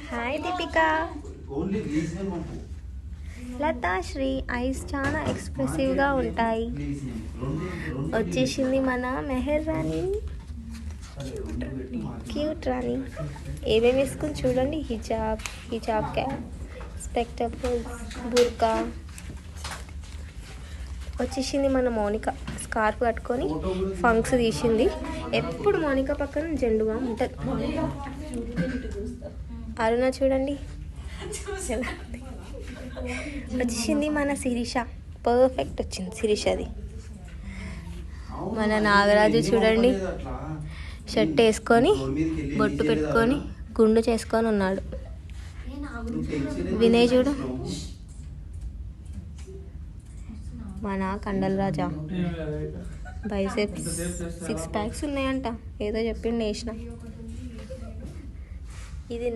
Hi Deepika. Lathasri ice చాలా ఎక్స్ప్రెసివ్గా ఉంటాయి. వచ్చేసింది మన మెహర్ రాణి, క్యూట్ రాణి. ఏమేమి వేసుకుని చూడండి. హిజాబ్ క్యాప్, స్పెక్టకల్స్, బుర్కా. వచ్చేసింది మన మౌనిక, స్కార్ఫ్ కట్టుకొని ఫంక్స్ తీసింది. ఎప్పుడు మౌనిక పక్కన జెండుగా ఉంటుంది. అరుణ చూడండి. వచ్చేసింది మన శిరీష, పర్ఫెక్ట్ వచ్చింది శిరీషది. మన నాగరాజు చూడండి, షర్ట్ వేసుకొని బొట్టు పెట్టుకొని గుండు చేసుకొని ఉన్నాడు. వినయ్ చూడు, మన కండల రాజా. బైసెప్స్ 6 ప్యాక్స్ ఉన్నాయంట, ఏదో చెప్పిండు వేసిన. ఇది